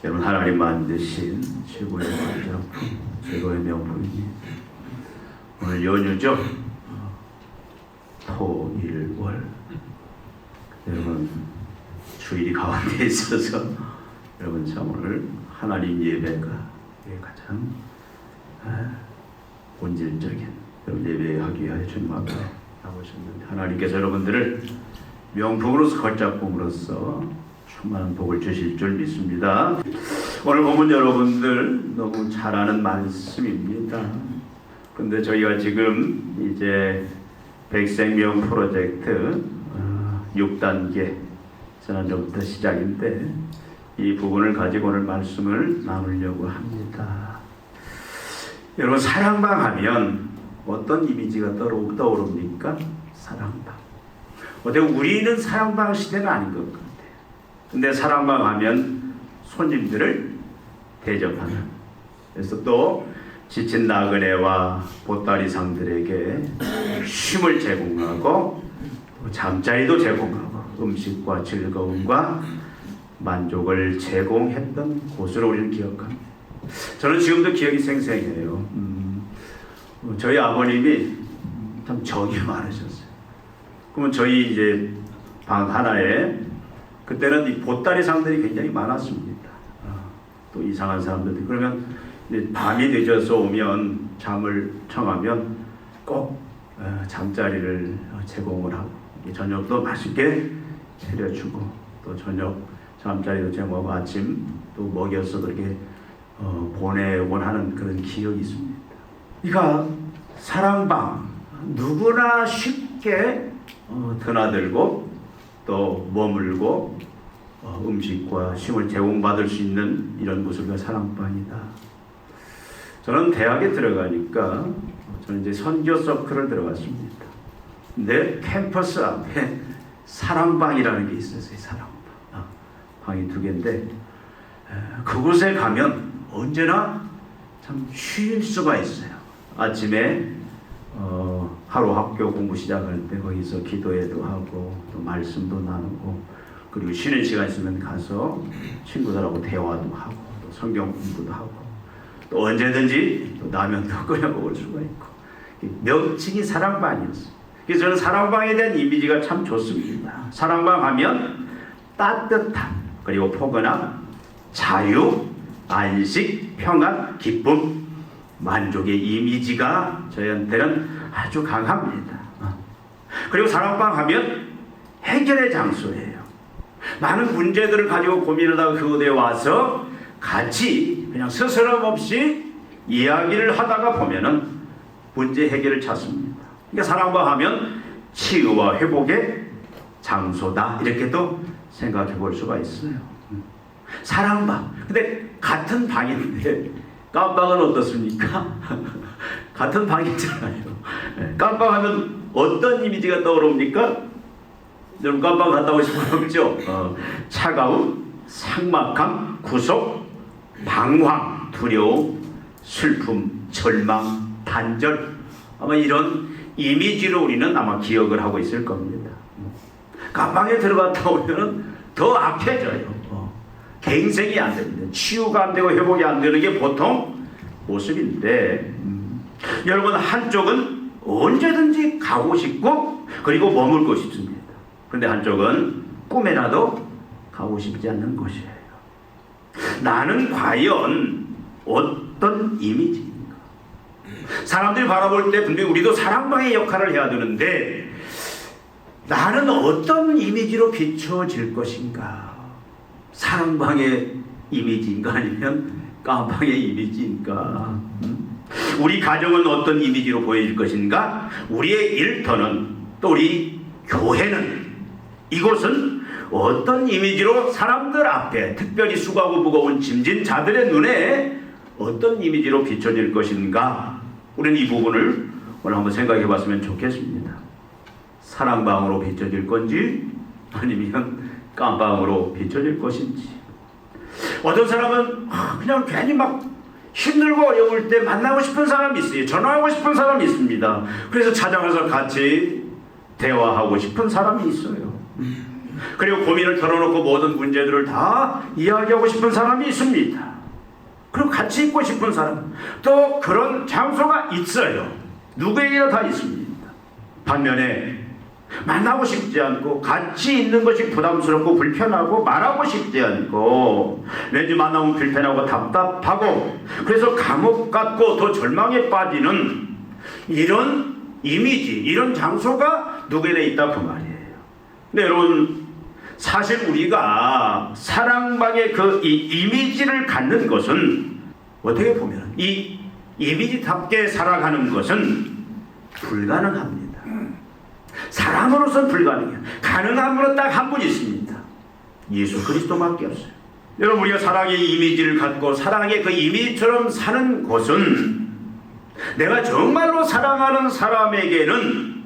여러분, 하나님 만드신 최고의 작품, 최고의 명품입니다. 오늘 연휴죠? 토, 일, 월. 여러분, 주일이 가운데 있어서 여러분 참 오늘 하나님 예배가 가장 본질적인 여러분 예배하기 위하여 주님 앞에 나오셨는데, 하나님께서 여러분들을 명품으로서 걷작품으로서 충만한 복을 주실 줄 믿습니다. 오늘 보면 여러분들 너무 잘 아는 말씀입니다. 근데 저희가 지금 이제 백생명 프로젝트 6단계 지난주부터 시작인데, 이 부분을 가지고 오늘 말씀을 나누려고 합니다. 여러분, 사랑방 하면 어떤 이미지가 떠오릅니까? 사랑방. 어떻게 우리는 사랑방 시대가 아닌 것 같아요. 근데 사랑방 하면 손님들을 대접하는, 그래서 또 지친 나그네와 보따리상들에게 쉼을 제공하고 잠자리도 제공하고 음식과 즐거움과 만족을 제공했던 곳으로 우리는 기억합니다. 저는 지금도 기억이 생생해요. 저희 아버님이 참 정이 많으셨어요. 그러면 저희 이제 방 하나에 그때는 이 보따리상들이 굉장히 많았습니다. 또 이상한 사람들도. 그러면 밤이 늦어서 오면 잠을 청하면 꼭 잠자리를 제공을 하고 저녁도 맛있게 차려주고 또 저녁 잠자리도 제공하고 아침 또 먹여서 그렇게 보내곤 하는 그런 기억이 있습니다. 그러니까 사랑방, 누구나 쉽게 드나들고 또 머물고 음식과 쉼을 제공받을 수 있는 이런 모습이 사랑방이다. 저는 대학에 들어가니까 저는 이제 선교 서클을 들어갔습니다. 내 캠퍼스 앞에 사랑방이라는 게 있었어요. 사랑방. 방이 2개인데 그곳에 가면 언제나 참 쉴 수가 있어요. 아침에 하루 학교 공부 시작할 때 거기서 기도회도 하고 또 말씀도 나누고, 그리고 쉬는 시간 있으면 가서 친구들하고 대화도 하고 또 성경 공부도 하고 또 언제든지 또 라면도 끓여 먹을 수가 있고, 명칭이 사랑방이었어요. 그래서 저는 사랑방에 대한 이미지가 참 좋습니다. 사랑방 하면 따뜻함, 그리고 포근함, 자유, 안식, 평안, 기쁨, 만족의 이미지가 저희한테는 아주 강합니다. 그리고 사랑방 하면 해결의 장소예요. 많은 문제들을 가지고 고민하다가 그곳에 와서 같이 그냥 스스럼 없이 이야기를 하다가 보면은 문제 해결을 찾습니다. 그러니까 사랑방 하면 치유와 회복의 장소다, 이렇게도 생각해 볼 수가 있어요. 사랑방. 근데 같은 방인데 깜방은 어떻습니까? 같은 방이잖아요. 깜방 하면 어떤 이미지가 떠오릅니까? 여러분, 깜방 갔다 오신 분 없죠? 차가움, 삭막함, 구속, 방황, 두려움, 슬픔, 절망, 단절, 아마 이런 이미지로 우리는 아마 기억을 하고 있을 겁니다. 깜방에 들어갔다 오면 더 악해져요. 갱생이 안 됩니다. 치유가 안 되고 회복이 안 되는 게 보통 모습인데, 여러분, 한쪽은 언제든지 가고 싶고 그리고 머물고 싶습니다. 그런데 한쪽은 꿈에라도 가고 싶지 않는 곳이에요. 나는 과연 어떤 이미지인가? 사람들이 바라볼 때 분명히 우리도 사랑방의 역할을 해야 되는데, 나는 어떤 이미지로 비춰질 것인가? 사랑방의 이미지인가 아니면 깜방의 이미지인가? 우리 가정은 어떤 이미지로 보여질 것인가? 우리의 일터는, 또 우리 교회는, 이곳은 어떤 이미지로 사람들 앞에, 특별히 수고하고 무거운 짐진 자들의 눈에 어떤 이미지로 비춰질 것인가? 우리는 이 부분을 오늘 한번 생각해 봤으면 좋겠습니다. 사랑방으로 비춰질 건지 아니면 깜방으로 비춰질 것인지. 어떤 사람은 그냥 괜히 막 힘들고 어려울 때 만나고 싶은 사람이 있어요. 전화하고 싶은 사람이 있습니다. 그래서 찾아가서 같이 대화하고 싶은 사람이 있어요. 그리고 고민을 털어놓고 모든 문제들을 다 이야기하고 싶은 사람이 있습니다. 그리고 같이 있고 싶은 사람, 또 그런 장소가 있어요. 누구에게나 다 있습니다. 반면에 만나고 싶지 않고 같이 있는 것이 부담스럽고 불편하고 말하고 싶지 않고 왠지 만나면 불편하고 답답하고 그래서 감옥 같고 더 절망에 빠지는 이런 이미지, 이런 장소가 누구에나 있다 그 말이에요. 근데 여러분, 사실 우리가 사랑방의 그 이 이미지를 갖는 것은 어떻게 보면 이 이미지답게 살아가는 것은 불가능합니다. 사람으로서는 불가능해요. 가능한 분은 딱 한 분 있습니다. 예수 그리스도밖에 없어요. 여러분, 우리가 사랑의 이미지를 갖고 사랑의 그 이미지처럼 사는 것은 내가 정말로 사랑하는 사람에게는,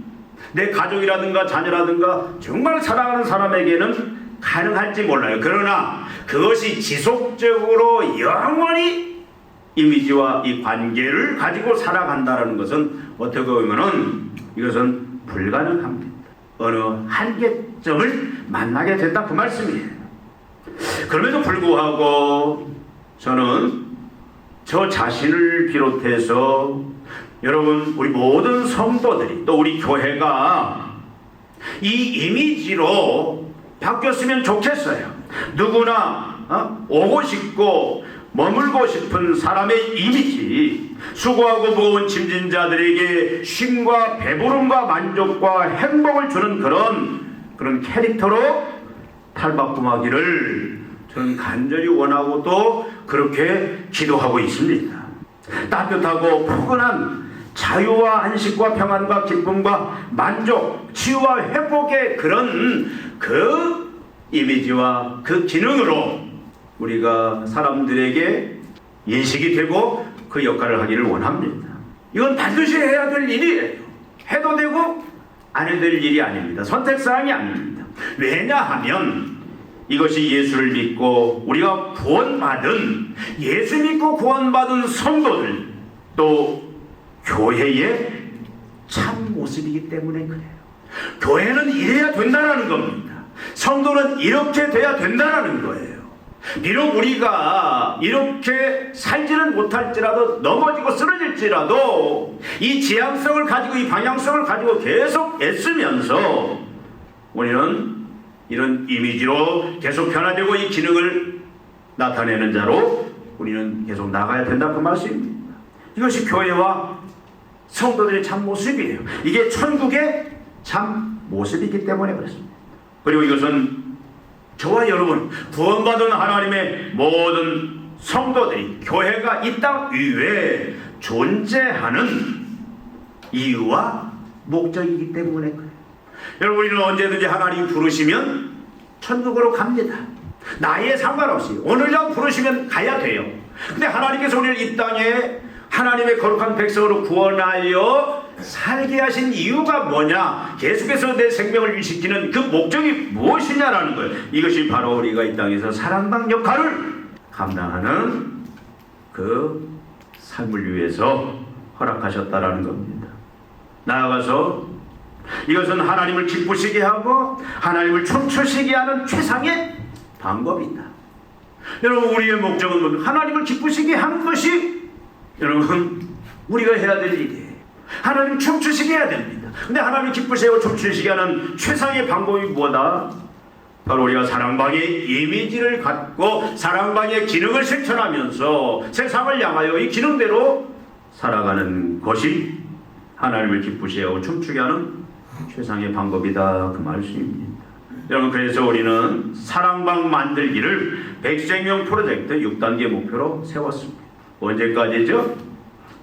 내 가족이라든가 자녀라든가 정말 사랑하는 사람에게는 가능할지 몰라요. 그러나 그것이 지속적으로 영원히 이미지와 이 관계를 가지고 살아간다는 것은 어떻게 보면은 이것은 불가능합니다. 어느 한계점을 만나게 된다 그 말씀이에요. 그럼에도 불구하고 저는 저 자신을 비롯해서 여러분, 우리 모든 성도들이 또 우리 교회가 이 이미지로 바뀌었으면 좋겠어요. 누구나 오고 싶고 머물고 싶은 사람의 이미지, 수고하고 무거운 짐진 자들에게 쉼과 배부름과 만족과 행복을 주는 그런 캐릭터로 탈바꿈하기를 저는 간절히 원하고 또 그렇게 기도하고 있습니다. 따뜻하고 포근한 자유와 안식과 평안과 기쁨과 만족, 치유와 회복의 그런 그 이미지와 그 기능으로 우리가 사람들에게 인식이 되고 그 역할을 하기를 원합니다. 이건 반드시 해야 될 일이에요. 해도 되고 안 해도 될 일이 아닙니다. 선택사항이 아닙니다. 왜냐하면 이것이 예수를 믿고 우리가 구원받은, 예수 믿고 구원받은 성도들, 또 교회의 참 모습이기 때문에 그래요. 교회는 이래야 된다는 겁니다. 성도는 이렇게 돼야 된다는 거예요. 비록 우리가 이렇게 살지는 못할지라도, 넘어지고 쓰러질지라도 이 지향성을 가지고, 이 방향성을 가지고 계속 애쓰면서 우리는 이런 이미지로 계속 변화되고 이 기능을 나타내는 자로 우리는 계속 나가야 된다 그 말씀입니다. 이것이 교회와 성도들의 참 모습이에요. 이게 천국의 참 모습이기 때문에 그렇습니다. 그리고 이것은 저와 여러분, 구원받은 하나님의 모든 성도들이, 교회가 이 땅 위에 존재하는 이유와 목적이기 때문에 그래요. 여러분, 우리는 언제든지 하나님이 부르시면 천국으로 갑니다. 나이에 상관없이 오늘날 부르시면 가야 돼요. 근데 하나님께서 우리를 이 땅에 하나님의 거룩한 백성으로 구원하여 살게 하신 이유가 뭐냐, 계속해서 내 생명을 유지시키는 그 목적이 무엇이냐라는 거예요. 이것이 바로 우리가 이 땅에서 사랑방 역할을 감당하는 그 삶을 위해서 허락하셨다라는 겁니다. 나아가서 이것은 하나님을 기쁘시게 하고 하나님을 춤추시게 하는 최상의 방법이다. 여러분, 우리의 목적은 하나님을 기쁘시게 하는 것이 여러분 우리가 해야 될 일이에요. 하나님 춤추시게 해야 됩니다. 근데 하나님 기쁘시고 춤추시게 하는 최상의 방법이 뭐다? 바로 우리가 사랑방의 이미지를 갖고 사랑방의 기능을 실천하면서 세상을 향하여 이 기능대로 살아가는 것이 하나님을 기쁘시게 하고 춤추게 하는 최상의 방법이다 그 말씀입니다. 여러분, 그래서 우리는 사랑방 만들기를 백생명 프로젝트 6단계 목표로 세웠습니다. 언제까지죠?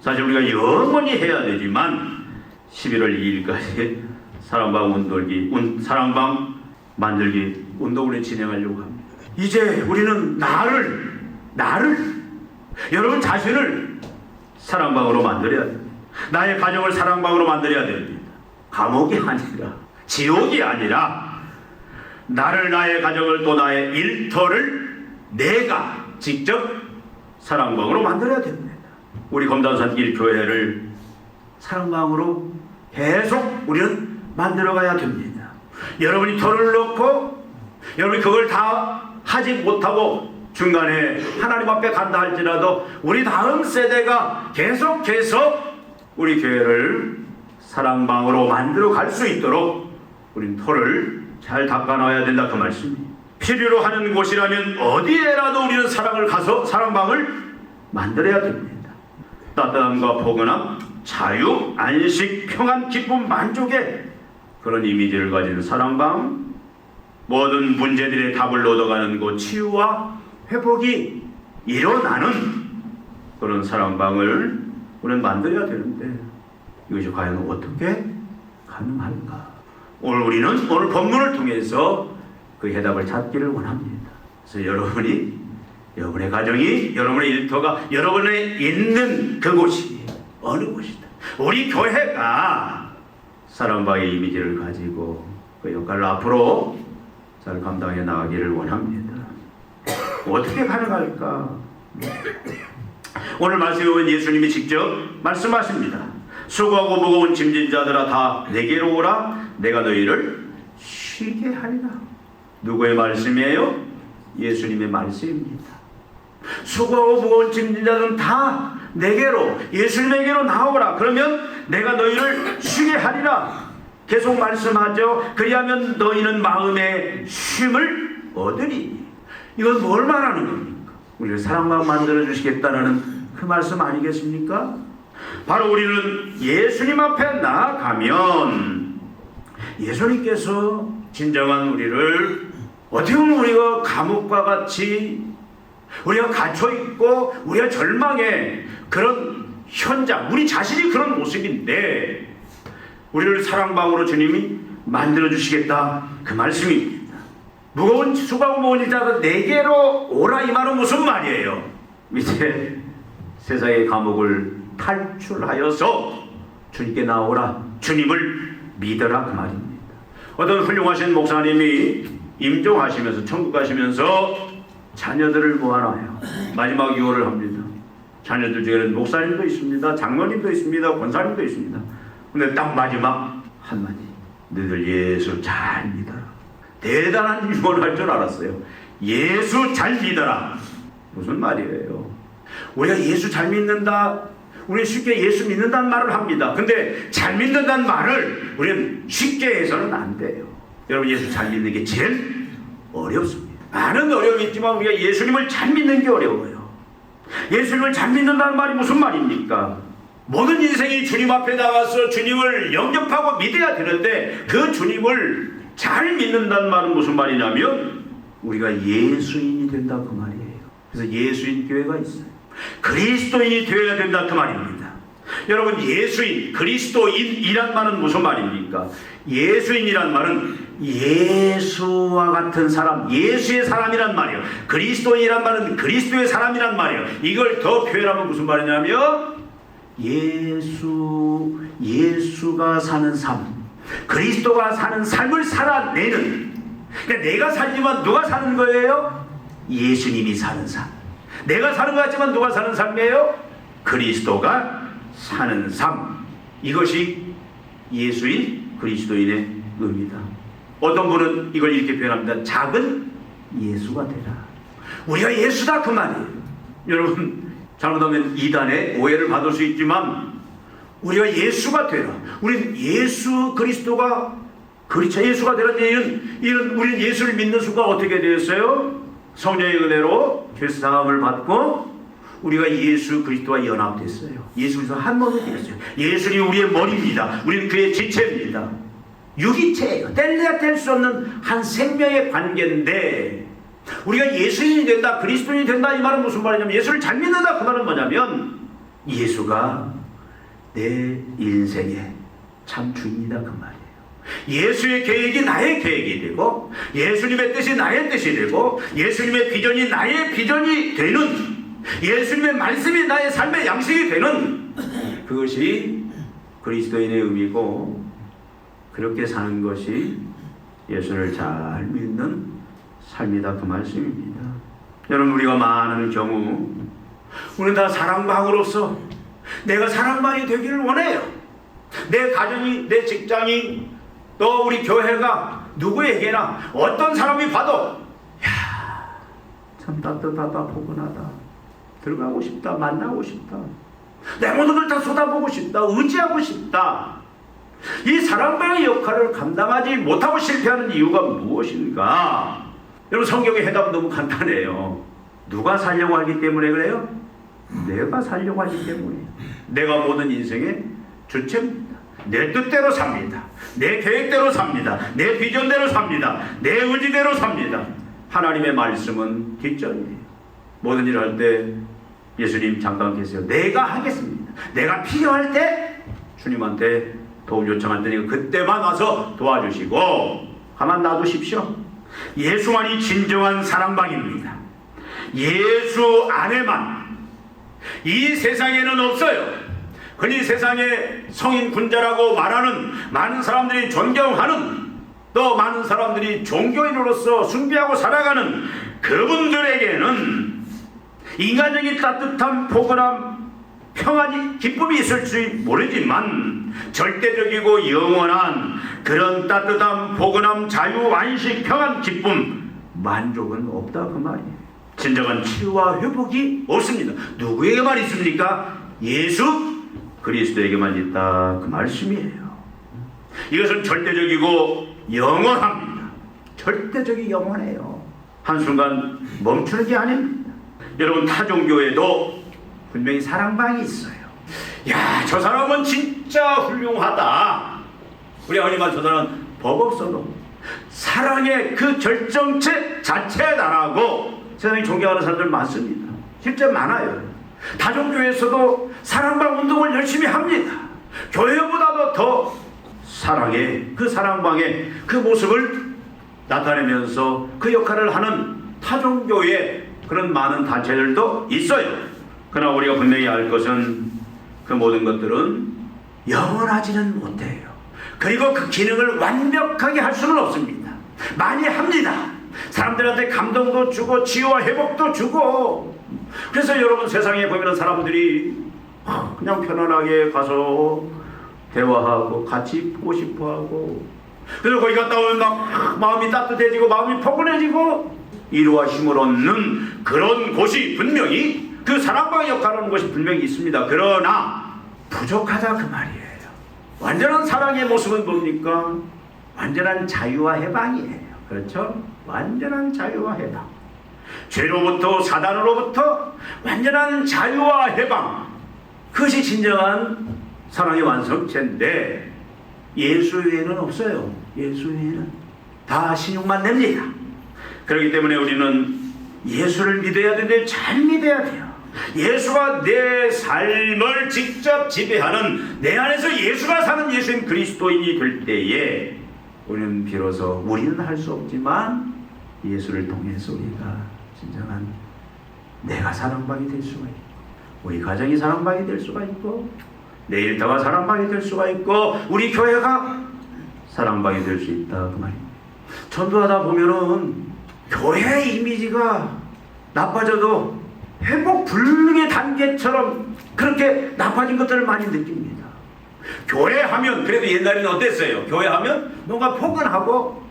사실 우리가 영원히 해야 되지만 11월 2일까지 사랑방 만들기 운동을 진행하려고 합니다. 이제 우리는 나를 여러분 자신을 사랑방으로 만들어야 됩니다. 나의 가정을 사랑방으로 만들어야 됩니다. 감옥이 아니라, 지옥이 아니라 나를, 나의 가정을, 또 나의 일터를 내가 직접 사랑방으로 만들어야 됩니다. 우리 검단산길 교회를 사랑방으로 계속 우리는 만들어가야 됩니다. 여러분이 터를 놓고 여러분 그걸 다 하지 못하고 중간에 하나님 앞에 간다 할지라도 우리 다음 세대가 계속해서 우리 교회를 사랑방으로 만들어 갈 수 있도록 우린 터를 잘 닦아놔야 된다 그 말씀입니다. 필요로 하는 곳이라면 어디에라도 우리는 사랑을 가서 사랑방을 만들어야 됩니다. 따뜻함과 포근함, 자유, 안식, 평안, 기쁨, 만족의 그런 이미지를 가진 사랑방, 모든 문제들의 답을 얻어가는 곳, 치유와 회복이 일어나는 그런 사랑방을 우리는 만들어야 되는데 이것이 과연 어떻게 가능한가? 오늘 우리는 오늘 본문을 통해서 그 해답을 찾기를 원합니다. 그래서 여러분의 가정이, 여러분의 일터가, 여러분의 있는 그곳이 어느 곳이다. 우리 교회가 사랑방의 이미지를 가지고 그 역할을 앞으로 잘 감당해 나가기를 원합니다. 어떻게 가능할까? 오늘 말씀에 보면 예수님이 직접 말씀하십니다. 수고하고 무거운 짐진 자들아 다 내게로 오라. 내가 너희를 쉬게 하리라. 누구의 말씀이에요? 예수님의 말씀입니다. 수고하고 무거운 짐진 자들은 다 내게로, 예수님에게로 나오라. 그러면 내가 너희를 쉬게 하리라. 계속 말씀하죠. 그리하면 너희는 마음의 쉼을 얻으리니. 이건 뭘 말하는 겁니까? 우리를 사랑만 만들어 주시겠다는 그 말씀 아니겠습니까? 바로 우리는 예수님 앞에 나아가면 예수님께서 진정한 우리를 어떻게 보면 우리가 감옥과 같이 우리가 갇혀있고 우리가 절망의 그런 현장, 우리 자신이 그런 모습인데 우리를 사랑방으로 주님이 만들어 주시겠다 그 말씀입니다. 무거운 수고하고 무거운 자가 내게로 오라 이 말은 무슨 말이에요? 이제 세상의 감옥을 탈출하여서 주님께 나오라, 주님을 믿어라 그 말입니다. 어떤 훌륭하신 목사님이 임종하시면서 천국 가시면서 자녀들을 모아놔요. 마지막 유언을 합니다. 자녀들 중에는 목사님도 있습니다, 장로님도 있습니다, 권사님도 있습니다. 근데 딱 마지막 한마디, 너희들 예수 잘 믿어라. 대단한 유언을 할 줄 알았어요. 예수 잘 믿어라. 무슨 말이에요? 우리가 예수 잘 믿는다, 우리는 쉽게 예수 믿는다는 말을 합니다. 근데 잘 믿는다는 말을 우리는 쉽게 해서는 안 돼요. 여러분 예수 잘 믿는 게 제일 어렵습니다. 많은 어려움이 있지만 우리가 예수님을 잘 믿는 게 어려워요. 예수님을 잘 믿는다는 말이 무슨 말입니까? 모든 인생이 주님 앞에 나가서 주님을 영접하고 믿어야 되는데 그 주님을 잘 믿는다는 말은 무슨 말이냐면 우리가 예수인이 된다 그 말이에요. 그래서 예수인 교회가 있어요. 그리스도인이 되어야 된다 그 말입니다. 여러분 예수인, 그리스도인이란 말은 무슨 말입니까? 예수인이란 말은 예수와 같은 사람, 예수의 사람이란 말이에요. 그리스도인이란 말은 그리스도의 사람이란 말이에요. 이걸 더 표현하면 무슨 말이냐면 예수가 사는 삶, 그리스도가 사는 삶을 살아내는, 그러니까 내가 살지만 누가 사는 거예요? 예수님이 사는 삶. 내가 사는 것 같지만 누가 사는 삶이에요? 그리스도가 사는 삶. 이것이 예수인, 그리스도인의 의미다. 어떤 분은 이걸 이렇게 표현합니다. 작은 예수가 되라. 우리가 예수다 그 말이에요. 여러분 잘못하면 이단의 오해를 받을 수 있지만 우리가 예수가 되라. 우리는 예수 그리스도가 예수가 되라는 이런 우리는 예수를 믿는 순간 어떻게 되었어요? 성령의 은혜로 죄사함을 받고 우리가 예수 그리스도와 연합됐어요. 예수 그리스도 한 몸이 되었어요. 예수님 우리의 머리입니다. 우리는 그의 지체입니다. 유기체예요. 뗄래야 뗄 수 없는 한 생명의 관계인데 우리가 예수인이 된다, 그리스도인이 된다 이 말은 무슨 말이냐면 예수를 잘 믿는다 그 말은 뭐냐면 예수가 내 인생의 참 주인이다 그 말이에요. 예수의 계획이 나의 계획이 되고 예수님의 뜻이 나의 뜻이 되고 예수님의 비전이 나의 비전이 되는, 예수님의 말씀이 나의 삶의 양식이 되는, 그것이 그리스도인의 의미고 그렇게 사는 것이 예수를 잘 믿는 삶이다 그 말씀입니다. 여러분 우리가 많은 경우 우리는 다 사랑방으로서 내가 사랑방이 되기를 원해요. 내 가정이, 내 직장이, 또 우리 교회가 누구에게나 어떤 사람이 봐도 참 따뜻하다, 포근하다, 들어가고 싶다, 만나고 싶다, 내 모든 걸 다 쏟아보고 싶다, 의지하고 싶다. 이 사랑방의 역할을 감당하지 못하고 실패하는 이유가 무엇인가? 여러분, 성경의 해답은 너무 간단해요. 누가 살려고 하기 때문에 그래요? 내가 살려고 하기 때문에. 내가 모든 인생의 주체입니다. 내 뜻대로 삽니다. 내 계획대로 삽니다. 내 비전대로 삽니다. 내 의지대로 삽니다. 하나님의 말씀은 뒷전이에요. 모든 일을 할 때 예수님 잠깐 계세요. 내가 하겠습니다. 내가 필요할 때 주님한테 도움 요청할 테니까 그때만 와서 도와주시고 가만 놔두십시오. 예수만이 진정한 사랑방입니다. 예수 안에만. 이 세상에는 없어요. 흔히 세상에 성인 군자라고 말하는, 많은 사람들이 존경하는, 또 많은 사람들이 종교인으로서 숭배하고 살아가는 그분들에게는 인간적인 따뜻함, 포근함, 평안이, 기쁨이 있을지 모르지만 절대적이고 영원한 그런 따뜻함, 포근함, 자유, 안식, 평안, 기쁨, 만족은 없다 그 말이에요. 진정한 치유와 회복이 없습니다. 누구에게만 있습니까? 예수 그리스도에게만 있다 그 말씀이에요. 이것은 절대적이고 영원합니다. 절대적이 영원해요. 한순간 멈추는 게 아닙니다. 여러분, 타종교에도 분명히 사랑방이 있어요. 야, 저 사람은 진짜 훌륭하다. 우리 아버님은 저 사람은 법 없어도 사랑의 그 결정체 자체다라고 세상에 존경하는 사람들 많습니다. 실제 많아요. 다종교에서도 사랑방 운동을 열심히 합니다. 교회보다도 더 사랑의 그 사랑방의 그 모습을 나타내면서 그 역할을 하는 타종교의 그런 많은 단체들도 있어요. 그러나 우리가 분명히 알 것은 그 모든 것들은 영원하지는 못해요. 그리고 그 기능을 완벽하게 할 수는 없습니다. 많이 합니다. 사람들한테 감동도 주고 치유와 회복도 주고. 그래서 여러분, 세상에 보면 사람들이 그냥 편안하게 가서 대화하고 같이 있고 싶어하고, 그래서 거기 갔다 오면 막 마음이 따뜻해지고 마음이 포근해지고 이루와 힘을 얻는 그런 곳이 분명히, 그 사랑방의 역할을 하는 것이 분명히 있습니다. 그러나 부족하다 그 말이에요. 완전한 사랑의 모습은 뭡니까? 완전한 자유와 해방이에요. 그렇죠? 완전한 자유와 해방. 죄로부터, 사단으로부터 완전한 자유와 해방. 그것이 진정한 사랑의 완성체인데 예수 외에는 없어요. 예수 외에는 다 신용만 냅니다. 그렇기 때문에 우리는 예수를 믿어야 되는데 잘 믿어야 돼요. 예수가 내 삶을 직접 지배하는, 내 안에서 예수가 사는 예수님 그리스도인이 될 때에 우리는 비로소, 우리는 할 수 없지만 예수를 통해서 우리가 진정한 내가 사랑방이 될 수가 있고, 우리 가정이 사랑방이 될 수가 있고, 내 일터가 사랑방이 될 수가 있고, 우리 교회가 사랑방이 될 수 있다 그 말입니다. 전도하다 보면은 교회 이미지가 나빠져도 회복 불능의 단계처럼 그렇게 나빠진 것들을 많이 느낍니다. 교회하면, 그래도 옛날에는 어땠어요? 교회하면 뭔가 포근하고,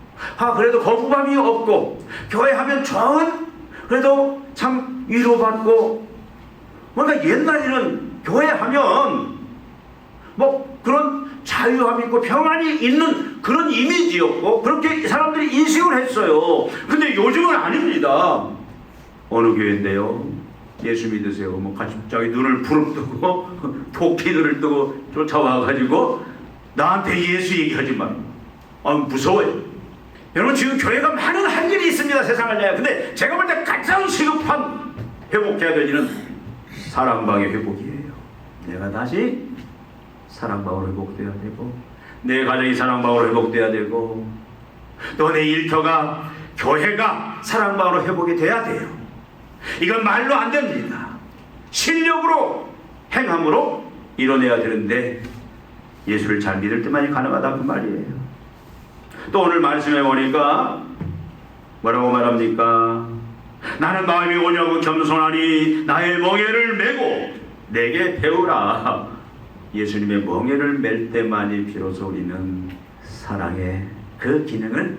그래도 거부감이 없고, 교회하면 좋은, 그래도 참 위로받고, 뭔가 옛날에는 교회하면 뭐 그런 자유함이 있고 평안이 있는 그런 이미지였고, 그렇게 사람들이 인식을 했어요. 근데 요즘은 아닙니다. 어느 교회인데요, 예수 믿으세요. 뭐 갑자기 눈을 부릅뜨고 토끼들을 뜨고 쫓아와가지고 나한테 예수 얘기하지 마. 무서워요. 여러분, 지금 교회가 많은 할 일이 있습니다. 세상을 내야. 근데 제가 볼 때 가장 시급한 회복해야 될 일은 사랑방의 회복이에요. 내가 다시 사랑방으로 회복돼야 되고, 내 가정이 사랑방으로 회복돼야 되고, 또 내 일터가, 교회가 사랑방으로 회복이 돼야 돼요. 이건 말로 안 됩니다. 실력으로, 행함으로 이뤄내야 되는데 예수를 잘 믿을 때만이 가능하다 그 말이에요. 또 오늘 말씀해 보니까 뭐라고 말합니까? 나는 마음이 온유하고 겸손하니 나의 멍에를 메고 내게 배우라. 예수님의 멍에를 맬 때만이 비로소 우리는 사랑의 그 기능을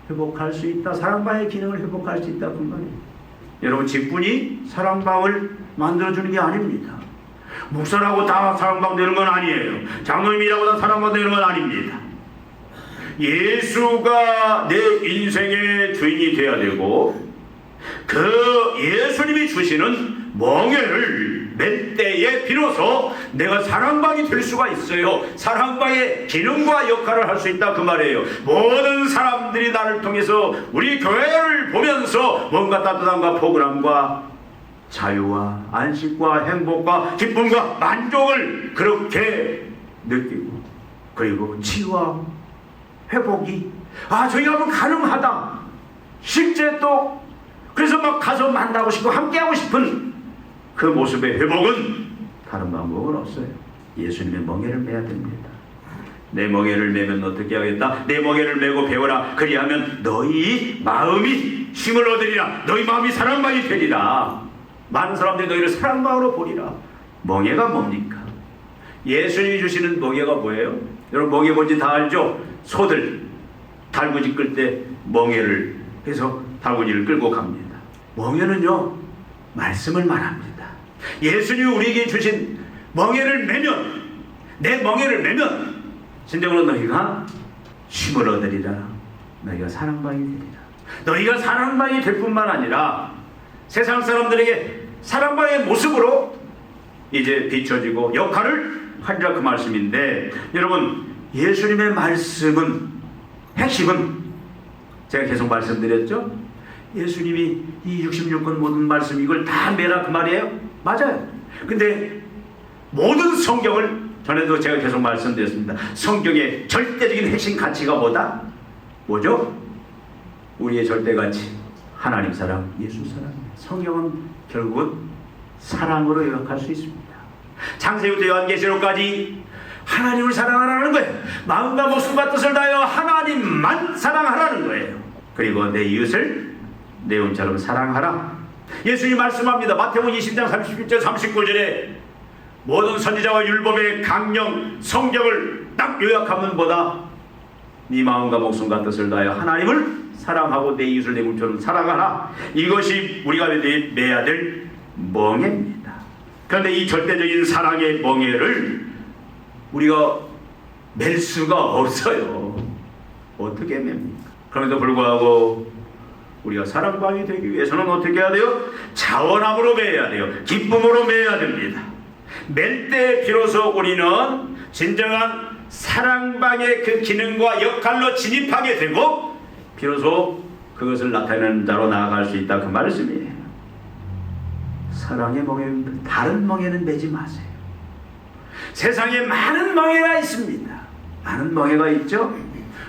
회복할 수 있다. 사랑방의 기능을 회복할 수 있다. 그 말이에요. 여러분, 직분이 사랑방을 만들어주는 게 아닙니다. 목사라고 다 사랑방 되는 건 아니에요. 장로님이라고 다 사랑방 되는 건 아닙니다. 예수가 내 인생의 주인이 되어야 되고, 그 예수님이 주시는 멍에를 낼 때에 비로소 내가 사랑방이 될 수가 있어요. 사랑방의 기능과 역할을 할 수 있다. 그 말이에요. 모든 사람들이 나를 통해서 우리 교회를 보면서 뭔가 따뜻함과 포근함과 자유와 안식과 행복과 기쁨과 만족을 그렇게 느끼고, 그리고 치유와 회복이 저희가 뭐 가능하다. 실제 또 그래서 막 가서 만나고 싶고 함께하고 싶은 그 모습의 회복은 다른 방법은 없어요. 예수님의 멍에를 매야 됩니다. 내 멍에를 매면 어떻게 하겠다? 내 멍에를 매고 배워라. 그리하면 너희 마음이 힘을 얻으리라. 너희 마음이 사랑방이 되리라. 많은 사람들이 너희를 사랑방으로 보리라. 멍에가 뭡니까? 예수님이 주시는 멍에가 뭐예요? 여러분, 멍에 뭔지 다 알죠? 소들 달구지 끌 때 멍에를 해서 달구지를 끌고 갑니다. 멍에는요, 말씀을 말합니다. 예수님이 우리에게 주신 멍에를 매면, 내 멍에를 매면 진정으로 너희가 힘을 얻으리라. 너희가 사랑방이 되리라. 너희가 사랑방이 될 뿐만 아니라 세상 사람들에게 사랑방의 모습으로 이제 비춰지고 역할을 하리라. 그 말씀인데, 여러분, 예수님의 말씀은, 핵심은 제가 계속 말씀드렸죠? 예수님이 이 66권 모든 말씀 이걸 다 매라 그 말이에요? 맞아요. 근데 모든 성경을, 전에도 제가 계속 말씀드렸습니다. 성경의 절대적인 핵심 가치가 뭐죠? 우리의 절대 가치, 하나님 사랑, 예수 사랑. 성경은 결국은 사랑으로 요약할 수 있습니다. 창세기부터 요한계시록까지 하나님을 사랑하라는 거예요. 마음과 목숨과 뜻을 다하여 하나님만 사랑하라는 거예요. 그리고 내 이웃을 내 혼처럼 사랑하라. 예수님이 말씀합니다. 마태복음 20장 37절 39절에 모든 선지자와 율법의 강령 성경을 딱 요약하면 뭐다? 네 마음과 목숨과 뜻을 다하여 하나님을 사랑하고 내 이웃을 내 몸처럼 사랑하라. 이것이 우리가 매야 될 멍에입니다. 그런데 이 절대적인 사랑의 멍에를 우리가 맬 수가 없어요. 어떻게 맵니까? 그럼에도 불구하고 우리가 사랑방이 되기 위해서는 어떻게 해야 돼요? 자원함으로 매야 돼요. 기쁨으로 매야 됩니다. 맬 때 비로소 우리는 진정한 사랑방의 그 기능과 역할로 진입하게 되고, 비로소 그것을 나타내는 자로 나아갈 수 있다. 그 말씀이에요. 사랑의 멍에는, 다른 멍에는 매지 마세요. 세상에 많은 멍에가 있습니다. 많은 멍에가 있죠.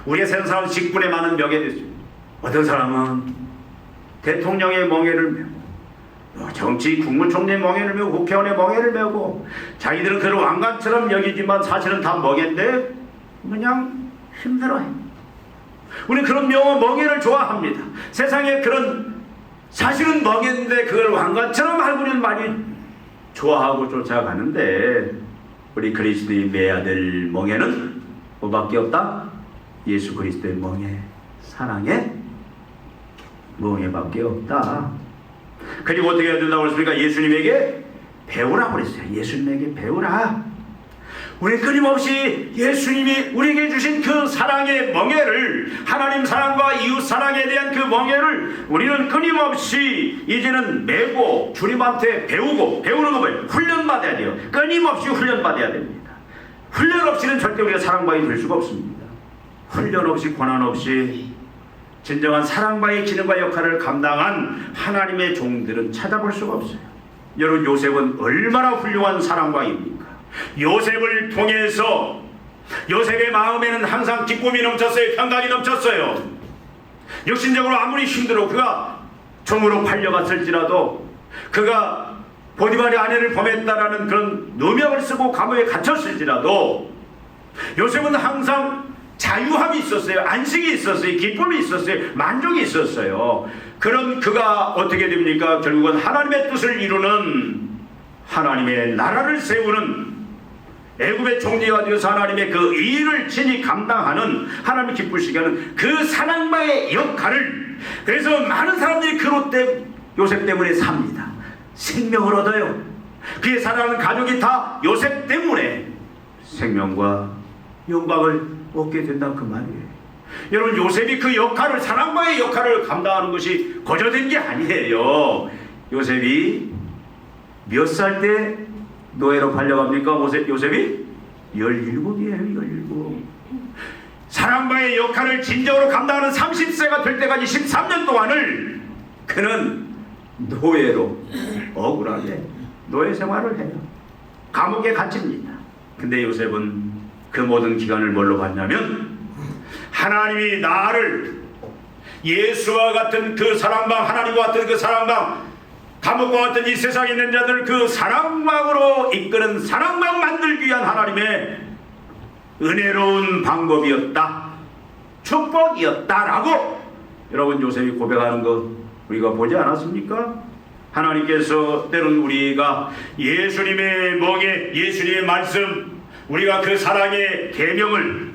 우리가 세상 사람 직분에 많은 멍에도 있습니다. 어떤 사람은 대통령의 멍에를 메고, 정치 국무총리의 멍에를 메고, 국회의원의 멍에를 메고, 자기들은 그를 왕관처럼 여기지만 사실은 다 멍에인데 그냥 힘들어해. 우리 그런 멍에를 좋아합니다. 세상에 그런 사실은 멍에인데 그걸 왕관처럼 알고 있는 많이 좋아하고 쫓아가는데, 우리 그리스도인이 매야 될 멍에는 뭐밖에 없다? 예수 그리스도의 멍에, 사랑의 멍에밖에 없다. 그리고 어떻게 해야 된다고 그랬습니까? 예수님에게 배우라고 그랬어요. 예수님에게 배우라. 우리 끊임없이 예수님이 우리에게 주신 그 사랑의 멍에를, 하나님 사랑과 이웃 사랑에 대한 그 멍에를 우리는 끊임없이 이제는 메고 주님한테 배우고, 배우는 거 뭐예요? 훈련받아야 돼요. 끊임없이 훈련받아야 됩니다. 훈련 없이는 절대 우리가 사랑방이 될 수가 없습니다. 훈련 없이, 권한 없이 진정한 사랑방의 기능과 역할을 감당한 하나님의 종들은 찾아볼 수가 없어요. 여러분, 요셉은 얼마나 훌륭한 사랑방입니까? 요셉을 통해서 요셉의 마음에는 항상 기쁨이 넘쳤어요. 평강이 넘쳤어요. 육신적으로 아무리 힘들어 그가 종으로 팔려갔을지라도, 그가 보디발의 아내를 범했다라는 그런 누명을 쓰고 감옥에 갇혔을지라도 요셉은 항상 자유함이 있었어요. 안식이 있었어요. 기쁨이 있었어요. 만족이 있었어요. 그런 그가 어떻게 됩니까? 결국은 하나님의 뜻을 이루는, 하나님의 나라를 세우는 애굽의 총리가 되어서 하나님의 그 일을 친히 감당하는, 하나님이 기쁘시게 하는 그 사랑방의 역할을, 그래서 많은 사람들이 요셉 때문에 삽니다. 생명을 얻어요. 그의 사랑하는 가족이 다 요셉 때문에 생명과 영광을 얻게 된다, 그 말이에요. 여러분, 요셉이 그 역할을, 사랑방의 역할을 감당하는 것이 거저된 게 아니에요. 요셉이 몇 살 때 노예로 팔려갑니까? 요셉이 17이에요. 17. 사랑방의 역할을 진정으로 감당하는 30세가 될 때까지 13년 동안을 그는 노예로 억울하게 노예 생활을 해요. 감옥에 갇힙니다. 근데 요셉은 그 모든 기간을 뭘로 봤냐면, 하나님이 나를 예수와 같은 그 사랑방, 하나님과 같은 그 사랑방, 감옥과 같은 이 세상에 있는 자들 그 사랑방으로 이끄는, 사랑방 만들기 위한 하나님의 은혜로운 방법이었다, 축복이었다라고 여러분 요셉이 고백하는 거 우리가 보지 않았습니까? 하나님께서 때론 우리가 예수님의 멍에, 예수님의 말씀, 우리가 그 사랑의 계명을,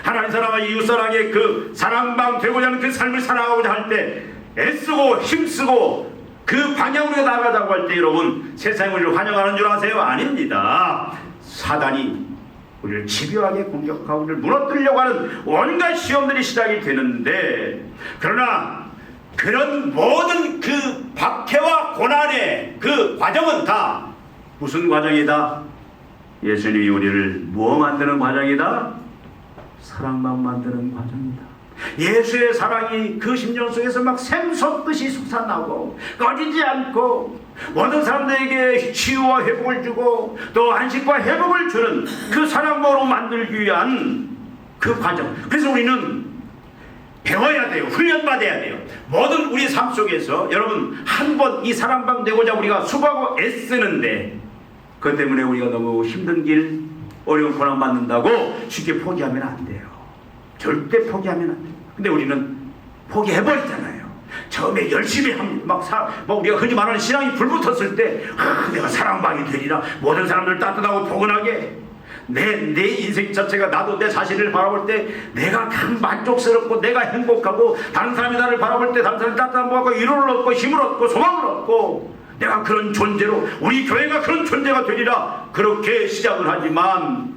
하나님 사랑과 이웃 사랑의 그 사랑방 되고자 하는 그 삶을 살아가고자 할 때 애쓰고 힘쓰고 그 방향으로 나아가자고 할 때, 여러분, 세상이 우리를 환영하는 줄 아세요? 아닙니다. 사단이 우리를 집요하게 공격하고 우리를 무너뜨리려고 하는 온갖 시험들이 시작이 되는데, 그러나 그런 모든 그 박해와 고난의 그 과정은 다 무슨 과정이다? 예수님이 우리를 뭐 만드는 과정이다? 사랑만 만드는 과정이다. 예수의 사랑이 그 심령 속에서 막 샘솟듯이 솟아나고 꺼지지 않고 모든 사람들에게 치유와 회복을 주고 또 안식과 회복을 주는 그 사랑으로 만들기 위한 그 과정. 그래서 우리는 배워야 돼요. 훈련받아야 돼요. 모든 우리 삶 속에서 여러분, 한 번 이 사랑방 되고자 우리가 수고하고 애쓰는데, 그것 때문에 우리가 너무 힘든 길, 어려운 고난 받는다고 쉽게 포기하면 안 돼요. 절대 포기하면 안 돼요. 근데 우리는 포기해버리잖아요. 처음에 열심히 막 우리가 흔히 말하는 신앙이 불붙었을 때, 내가 사랑방이 되리라, 모든 사람들 따뜻하고 포근하게, 내 인생 자체가, 나도 내 자신을 바라볼 때 내가 참 만족스럽고 내가 행복하고, 다른 사람이 나를 바라볼 때 다른 사람이 따뜻한 거 갖고 위로를 얻고 힘을 얻고 소망을 얻고, 내가 그런 존재로, 우리 교회가 그런 존재가 되리라, 그렇게 시작을 하지만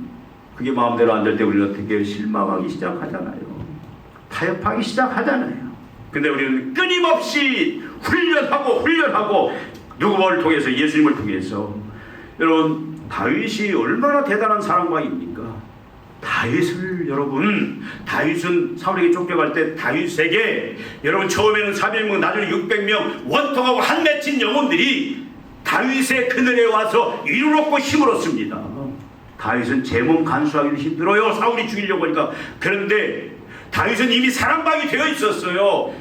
그게 마음대로 안 될 때 우리는 어떻게 실망하기 시작하잖아요. 타협하기 시작하잖아요. 근데 우리는 끊임없이 훈련하고 누구를 통해서? 예수님을 통해서. 여러분, 다윗이 얼마나 대단한 사랑방입니까? 다윗은 사울에게 쫓겨갈 때 다윗에게, 여러분, 처음에는 400명, 나중에 600명 원통하고 한 맺힌 영혼들이 다윗의 그늘에 와서 위를 얻고 힘을 얻습니다. 다윗은 제 몸 간수하기도 힘들어요. 사울이 죽이려고 하니까. 그런데 다윗은 이미 사랑방이 되어 있었어요.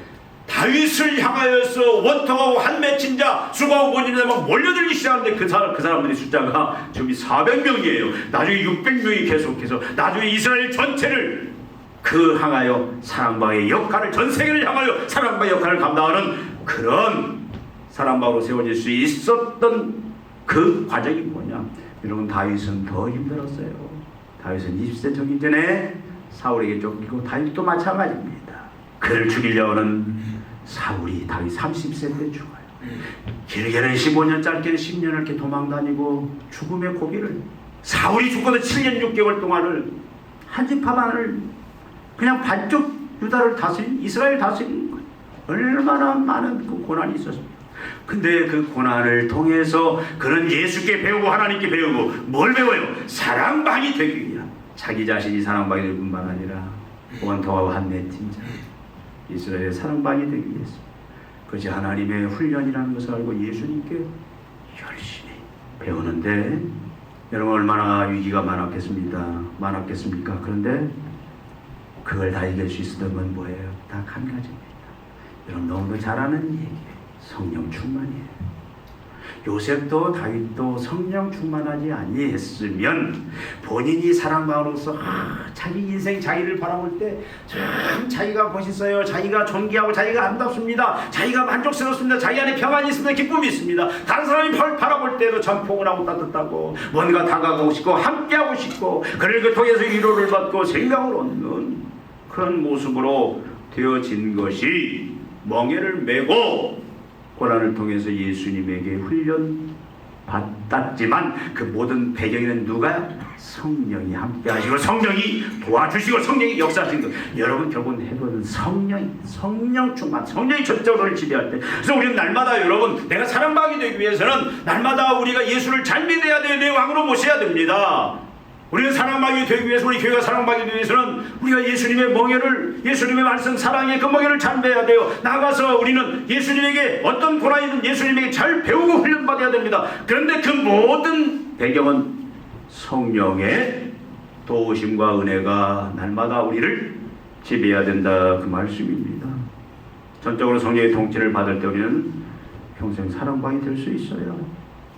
다윗을 향하여서 원통하고 한 맺힌 자, 수고하고 본인에 막 몰려들기 시작하는데 그 사람들의 숫자가 지금 400명이에요. 나중에 600명이 계속해서, 나중에 이스라엘 전체를 그 향하여 사랑방의 역할을, 전 세계를 향하여 사랑방의 역할을 감당하는 그런 사랑방으로 세워질 수 있었던 그 과정이 뭐냐? 여러분, 다윗은 더 힘들었어요. 다윗은 20세 정기 전에 사울에게 쫓기고, 다윗도 마찬가지입니다. 그를 죽이려는 사울이 다윗 30세 때 죽어요. 길게는 15년, 짧게는 10년을 이렇게 도망다니고 죽음의 고비를, 사울이 죽고도 7년 6개월 동안을 한 지파만을 그냥 반쪽 유다를 다스린, 이스라엘 다스린 거예요. 얼마나 많은 그 고난이 있었습니까? 근데 그 고난을 통해서 그는 예수께 배우고 하나님께 배우고, 뭘 배워요? 사랑방이 되기 위한, 자기 자신이 사랑방이 될 뿐만 아니라 원통하고 한 맺힌 자, 이스라엘의 사랑방이 되기 위해서, 그것이 하나님의 훈련이라는 것을 알고 예수님께 열심히 배우는데, 여러분, 얼마나 위기가 많았겠습니까? 그런데 그걸 다 이길 수 있었던 건 뭐예요? 딱 한 가지입니다. 여러분, 너무도 잘 아는 얘기예요. 성령 충만이에요. 요셉도 다윗도 성령 충만하지 아니했으면 본인이 사랑방으로서 자기 인생 자기를 바라볼 때 참 자기가 멋있어요, 자기가 존귀하고 자기가 아름답습니다, 자기가 만족스럽습니다, 자기 안에 평안이 있습니다, 기쁨이 있습니다. 다른 사람이 바라볼 때도 참 포근하고 따뜻하고 뭔가 다가가고 싶고 함께하고 싶고 그를 통해서 위로를 받고 생명을 얻는 그런 모습으로 되어진 것이 멍에를 메고 고난을 통해서 예수님에게 훈련 받았지만 그 모든 배경에는 누가? 성령이 함께 하시고 성령이 도와주시고 성령이 역사하시는 것. 여러분 결국은 해보는 성령 충만, 성령이 전적으로 지배할 때. 그래서 우리는 날마다 여러분 내가 사랑받게 되기 위해서는 날마다 우리가 예수를 잘 믿어야 돼요. 내 왕으로 모셔야 됩니다. 우리는 사랑받게 되기 위해서, 우리 교회가 사랑받게 되기 위해서는 우리가 예수님의 멍에를, 예수님의 말씀 사랑의 그 멍에를 잘 매야 돼요. 나가서 우리는 예수님에게 어떤 고난이든 예수님에게 잘 배우고 훈련받아야 됩니다. 그런데 그 모든 배경은 성령의 도우심과 은혜가 날마다 우리를 지배해야 된다, 그 말씀입니다. 전적으로 성령의 통치를 받을 때 우리는 평생 사랑방이 될 수 있어요.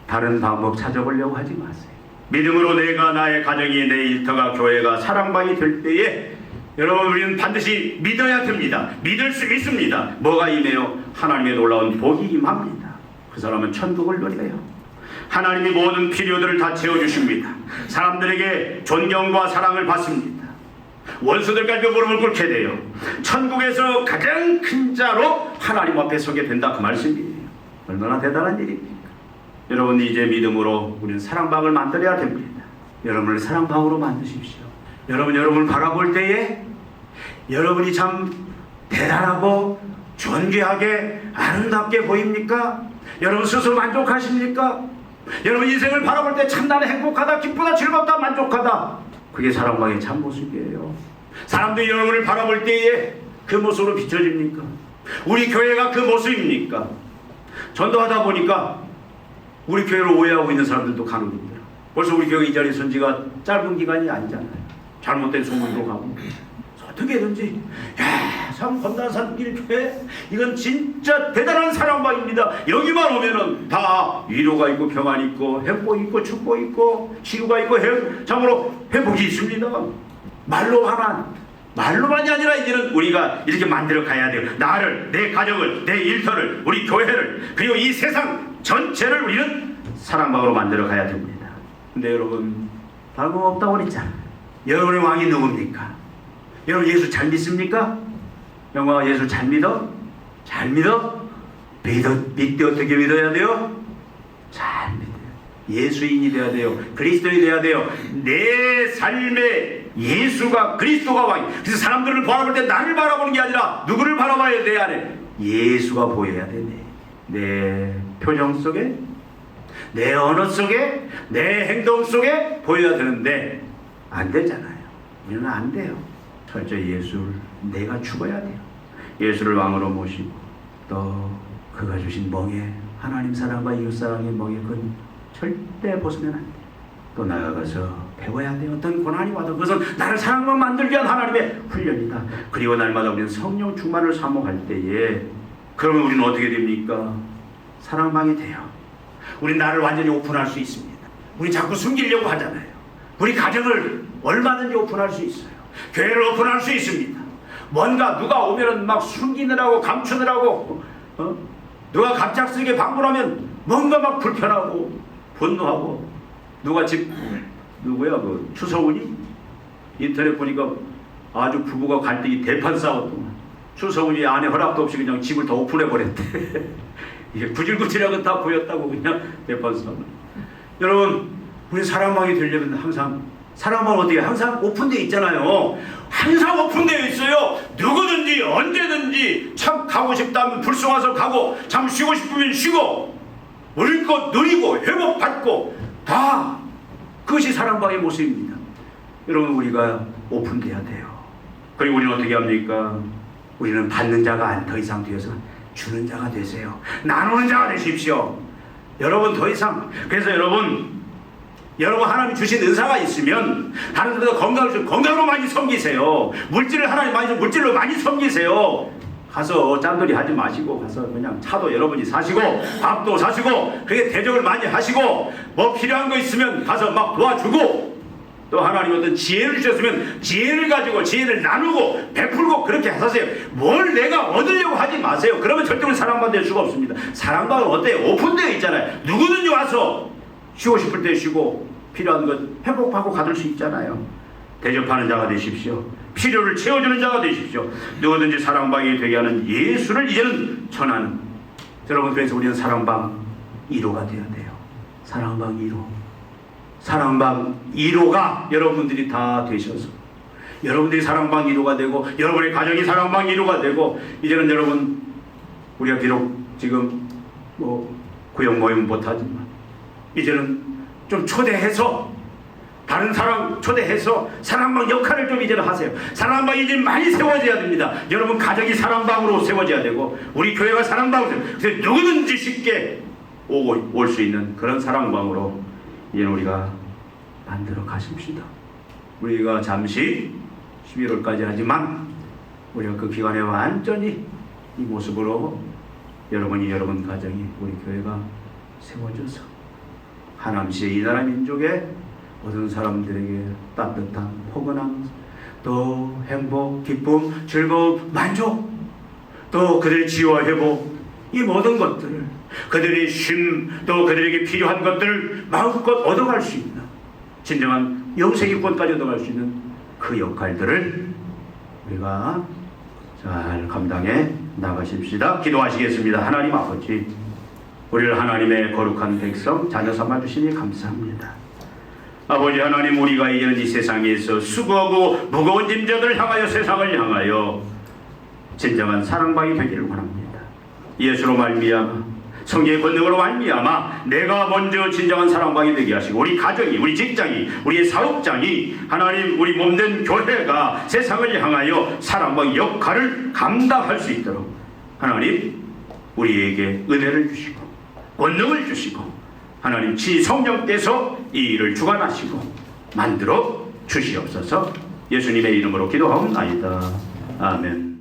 다른 방법 찾아보려고 하지 마세요. 믿음으로 내가, 나의 가정이, 내 일터가, 교회가 사랑방이 될 때에 여러분 우리는 반드시 믿어야 됩니다. 믿을 수 있습니다. 뭐가 임해요? 하나님의 놀라운 복이 임합니다. 그 사람은 천국을 누려요. 하나님이 모든 필요들을 다 채워주십니다. 사람들에게 존경과 사랑을 받습니다. 원수들까지 무릎을 꿇게 돼요. 천국에서 가장 큰 자로 하나님 앞에 서게 된다, 그 말씀이에요. 얼마나 대단한 일입니까? 여러분 이제 믿음으로 우리는 사랑방을 만들어야 됩니다. 여러분을 사랑방으로 만드십시오. 여러분을 바라볼 때에 여러분이 참 대단하고 존귀하게 아름답게 보입니까? 여러분 스스로 만족하십니까? 여러분 인생을 바라볼 때 참 나는 행복하다, 기쁘다, 즐겁다, 만족하다. 그게 사랑방의 참 모습이에요. 사람들이 여러분을 바라볼 때에 그 모습으로 비춰집니까? 우리 교회가 그 모습입니까? 전도하다 보니까 우리 교회를 오해하고 있는 사람들도 가는 겁니다. 벌써 우리 교회 이 자리에 선 지가 짧은 기간이 아니잖아요. 잘못된 소문도 가고 어떻게든지 참 건단산길 교회 이건 진짜 대단한 사랑방입니다. 여기만 오면은 다 위로가 있고 평안이 있고 행복이 있고 축복이 있고 치유가 있고 참으로 회복이 있습니다. 말로만이 아니라 이제는 우리가 이렇게 만들어 가야 돼요. 나를, 내 가정을, 내 일터를, 우리 교회를, 그리고 이 세상 전체를 우리는 사랑방으로 만들어 가야 됩니다. 근데 여러분 방법 없다고 그랬잖아. 여러분의 왕이 누굽니까? 여러분 예수 잘 믿습니까? 영광아, 예수 잘 믿어? 잘 믿어? 믿되 어떻게 믿어야 돼요? 잘 믿어요. 예수인이 돼야 돼요. 그리스도인이 돼야 돼요. 내 삶에 예수가, 그리스도가 왕이. 그래서 사람들을 바라볼 때 나를 바라보는 게 아니라 누구를 바라봐야 돼? 안에 예수가 보여야 돼. 내 표정 속에, 내 언어 속에, 내 행동 속에 보여야 되는데 안 되잖아요. 우리는 안 돼요. 철저히 예수를 내가 죽어야 돼요. 예수를 왕으로 모시고 또 그가 주신 멍에, 하나님 사랑과 이웃 사랑의 멍에 그건 절대 벗으면 안 돼요. 또 나아가서 배워야 돼요. 어떤 고난이 와도 그것은 나를 사랑만 만들기 위한 하나님의 훈련이다. 그리고 날마다 우리는 성령 충만을 사모할 때에 그러면 우리는 어떻게 됩니까? 사랑방이 돼요. 우리 나를 완전히 오픈할 수 있습니다. 우리 자꾸 숨기려고 하잖아요. 우리 가정을 얼마든지 오픈할 수 있어요. 교회를 오픈할 수 있습니다. 뭔가 누가 오면은 막 숨기느라고 감추느라고 누가 갑작스럽게 방문하면 뭔가 막 불편하고 분노하고 누가 집 누구야 그 추성훈이 인터넷 보니까 아주 부부가 갈등이 대판 싸웠더만 추성훈이 아내 허락도 없이 그냥 집을 더 오픈해 버렸대. 이게 구질구질하고 다 보였다고 그냥 대판 싸움. 여러분 우리 사랑방이 되려면 항상 사랑방 어떻게 항상 오픈되어 있잖아요. 항상 오픈되어 있어요. 누구든지 언제든지 참 가고 싶다면 불쌍해서 가고 참 쉬고 싶으면 쉬고 누릴 것 누리고 회복받고 다 그것이 사랑방의 모습입니다. 여러분 우리가 오픈돼야 돼요. 그리고 우리는 어떻게 합니까? 우리는 받는 자가 더 이상 되어서 주는 자가 되세요. 나누는 자가 되십시오. 여러분 더 이상 그래서 여러분 하나님이 주신 은사가 있으면 다른 사람들 건강으로 많이 섬기세요. 물질을 하나님 많이 줘 물질로 많이 섬기세요. 가서 짠돌이 하지 마시고 가서 그냥 차도 여러분이 사시고 밥도 사시고 그렇게 대접을 많이 하시고 뭐 필요한 거 있으면 가서 막 도와주고 또 하나님 어떤 지혜를 주셨으면 지혜를 가지고 지혜를 나누고 베풀고 그렇게 하세요. 뭘 내가 얻으려고 하지 마세요. 그러면 절대로 사랑받을 수가 없습니다. 사랑받으면 어때요? 오픈되어 있잖아요. 누구든지 와서 쉬고 싶을 때 쉬고 필요한 것 회복하고 가질 수 있잖아요. 대접하는 자가 되십시오. 필요를 채워주는 자가 되십시오. 누구든지 사랑방이 되게 하는 예수를 이제는 전하는 여러분, 그래서 우리는 사랑방 1호가 되어야 돼요. 사랑방 1호. 사랑방 1호가 여러분들이 다 되셔서 여러분들이 사랑방 1호가 되고 여러분의 가정이 사랑방 1호가 되고 이제는 여러분, 우리가 비록 지금 뭐 구역 모임 못하지만 이제는 좀 초대해서 다른 사람 초대해서 사랑방 역할을 좀 이제는 하세요. 사랑방이 이제 많이 세워져야 됩니다. 여러분 가정이 사랑방으로 세워져야 되고 우리 교회가 사랑방으로 그래서 누구든지 쉽게 올 수 있는 그런 사랑방으로 이제는 우리가 만들어 가십시다. 우리가 잠시 11월까지 하지만 우리가 그 기간에 완전히 이 모습으로 여러분이 여러분 가정이 우리 교회가 세워져서 하남시의 이 나라 민족의 모든 사람들에게 따뜻한 포근함, 또 행복, 기쁨, 즐거움, 만족, 또 그들의 지혜와 회복, 이 모든 것들을 그들의 쉼, 또 그들에게 필요한 것들을 마음껏 얻어갈 수 있는 진정한 영생이권까지 얻어갈 수 있는 그 역할들을 우리가 잘 감당해 나가십시다. 기도하시겠습니다. 하나님 아버지, 우리를 하나님의 거룩한 백성 자녀 삼아 주시니 감사합니다. 아버지 하나님, 우리가 이제는 이 세상에서 수고하고 무거운 짐자들을 향하여 세상을 향하여 진정한 사랑방이 되기를 원합니다. 예수로 말미암아 성령의 권능으로 말미암아 내가 먼저 진정한 사랑방이 되게 하시고 우리 가정이, 우리 직장이, 우리의 사업장이, 하나님 우리 몸된 교회가 세상을 향하여 사랑방 역할을 감당할 수 있도록 하나님 우리에게 은혜를 주시고 권능을 주시고 하나님 지 성령께서 이 일을 주관하시고 만들어 주시옵소서. 예수님의 이름으로 기도하옵나이다. 아멘.